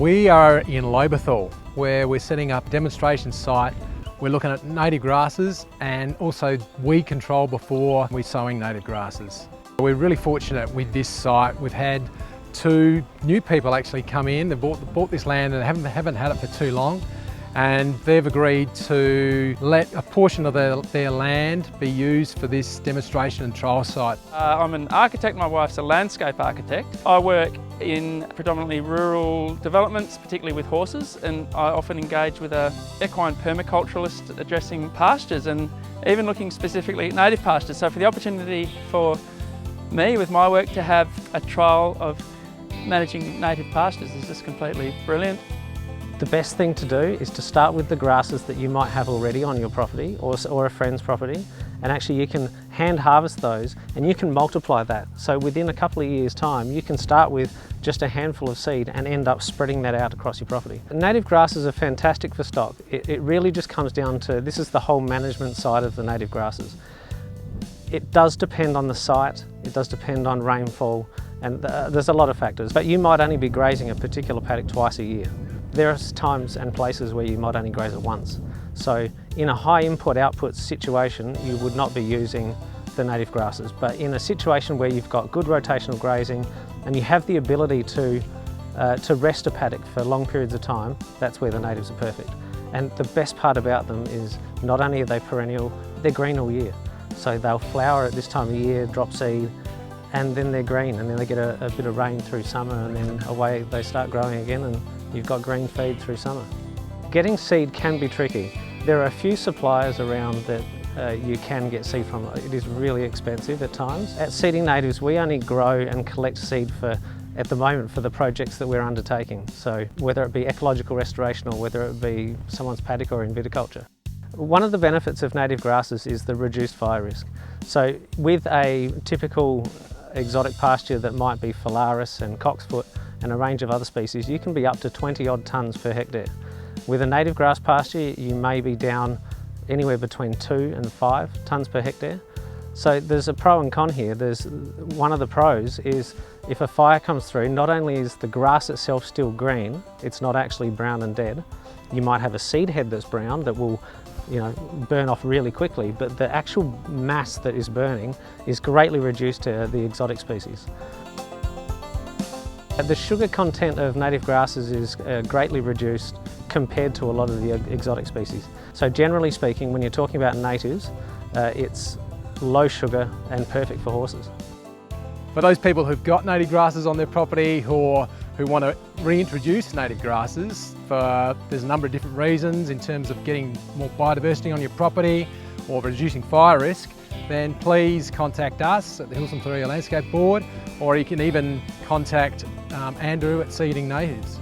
We are in Lobethal, where we're setting up a demonstration site. We're looking at native grasses and also weed control before we're sowing native grasses. We're really fortunate with this site. We've had 2 new people actually come in. They bought this land and haven't had it for too long, and they've agreed to let a portion of their land be used for this demonstration and trial site. I'm an architect, my wife's a landscape architect. I work in predominantly rural developments, particularly with horses, and I often engage with an equine permaculturalist addressing pastures and even looking specifically at native pastures. So for the opportunity for me with my work to have a trial of managing native pastures is just completely brilliant. The best thing to do is to start with the grasses that you might have already on your property or a friend's property, and actually you can hand harvest those and you can multiply that. So within a couple of years' time you can start with just a handful of seed and end up spreading that out across your property. Native grasses are fantastic for stock. It really just comes down to, this is the whole management side of the native grasses. It does depend on the site, it does depend on rainfall, and there's a lot of factors, but you might only be grazing a particular paddock twice a year. There are times and places where you might only graze it once. So in a high input-output situation, you would not be using the native grasses. But in a situation where you've got good rotational grazing and you have the ability to rest a paddock for long periods of time, that's where the natives are perfect. And the best part about them is not only are they perennial, they're green all year. So they'll flower at this time of year, drop seed, and then they're green, and then they get a bit of rain through summer, and then away they start growing again, and you've got green feed through summer. Getting seed can be tricky. There are a few suppliers around that you can get seed from. It is really expensive at times. At Seeding Natives, we only grow and collect seed at the moment for the projects that we're undertaking. So whether it be ecological restoration or whether it be someone's paddock or in viticulture. One of the benefits of native grasses is the reduced fire risk. So with a typical exotic pasture that might be Phalaris and Cocksfoot and a range of other species, you can be up to 20 odd tonnes per hectare. With a native grass pasture, you may be down anywhere between 2 and 5 tonnes per hectare. So there's a pro and con here. One of the pros is if a fire comes through, not only is the grass itself still green, it's not actually brown and dead. You might have a seed head that's brown that will burn off really quickly, but the actual mass that is burning is greatly reduced to the exotic species. The sugar content of native grasses is greatly reduced compared to a lot of the exotic species. So generally speaking, when you're talking about natives, it's low sugar and perfect for horses. For those people who've got native grasses on their property or who want to reintroduce native grasses, there's a number of different reasons in terms of getting more biodiversity on your property or reducing fire risk, then please contact us at the Hills and Fleurieu Landscape Board, or you can even contact Andrew at Seeding Natives.